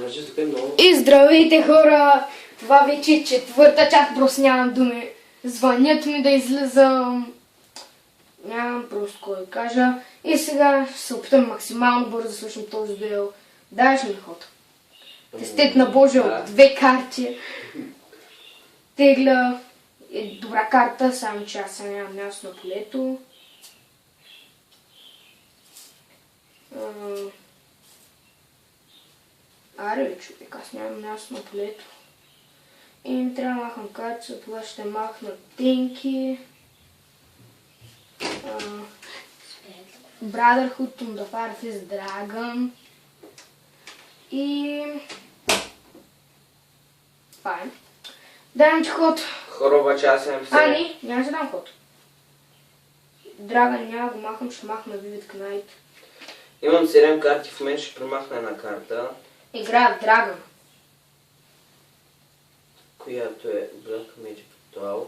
Значи тук е много. И здравейте хора! Това вече е четвърта част, просто нямам думи. Звънят ми да излизам. Нямам просто кой да кажа. И сега ще се опитам максимално бързо да свършим този дуел. Даваш ли ход? Тестет на Божия от две карти. Тегля е добра карта, само че аз нямам място на полето. Аре, човек, аз нямам място на полето. И ми трябва да махам карта, това ще махна тенки. Brotherhood on the Farfetch'd Dragon. И... това е. Давам ти ход. Хора, обаче аз имам сега. Няма да дам ход. Драгън няма го махам, ще махна Vivid Knight. Имам 7 карти, в мен ще премахна една карта. Игра Драгън. Която е Black Magic Ritual.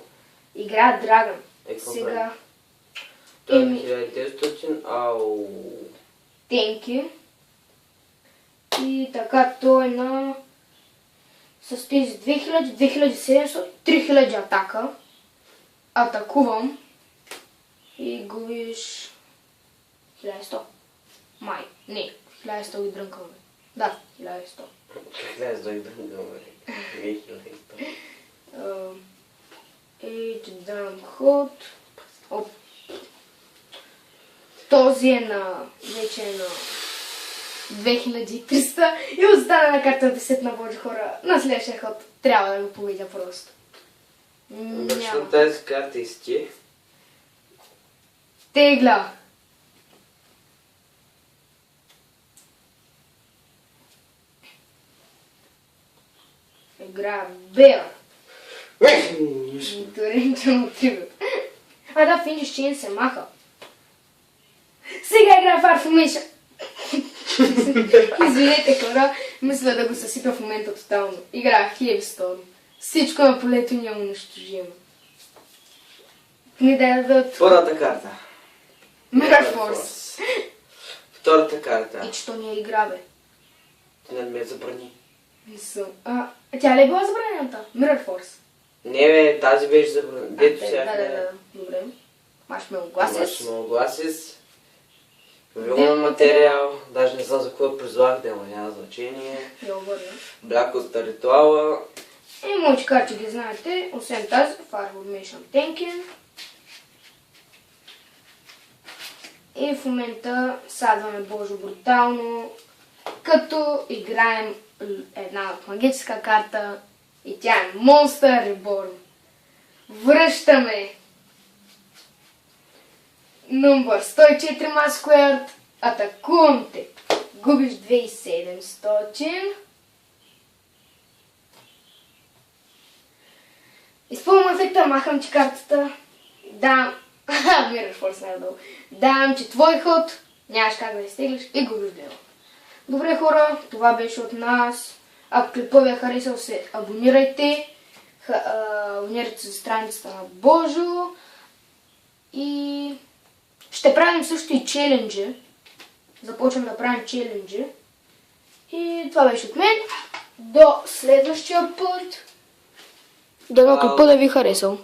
Игра Драгън. Какво Сега... прави? Това е 1900, ау. Тенки. И така той е на... с тези 2000, 2700, 3000 атака. Атакувам. И губиш... 1100. Май. Не. 1100 ги дрънкаме. Да, 1100. 1100 ги дрънкаме. 1100. И ти дам ход. Оп. Този е на... вече е на... 2300 и остана на карта 10 на Божи хора. На следващия ход трябва да го победя просто. Вършвам тази карта и сти. Тегля. Игра Бел. Туренче мотива. Да, финиш чин се маха. Сега игра Farfetch'd. Извинете хора, мисля да го съсипя в момента тотално. Играх Heavy Storm. Всичко на полето ни е унищожимо. Не дай да дадат... Първата карта. Mirror Force. Втората карта. И че то не е игра, бе. Ти не ме забрани. Не съм. Тя ли е била забранената? Mirror Force. Не бе, тази беше забранена. Дето сега. Да. Добре. Marshmallow Glasses. Marshmallow Glasses. Вилна материал. Даже не знам за какво призвах, да няма значение. Я обърна. Бляковата ритуала. И моите карти ги знаете. Освен тази, Farfetch'd Tenkin. И в момента садваме Божо брутално, като играем една магическа карта и тя е Monster Reborn. Връщаме номер 104 Masquerade, атакувам те, губиш 2700. Изпълвам ефекта, махам ти картата, дам Mirror Force най-долу. Давам, че твой ход, нямаш как да изтеглиш и губиш дело. Добре хора, това беше от нас. Ако клипът ви е харесал, се абонирайте. Абонирайте се за страницата на Божо. И ще правим също и челенджи. Започвам да правим челенджи. И това беше от мен. До следващия път. Дано клипът да ви е харесал.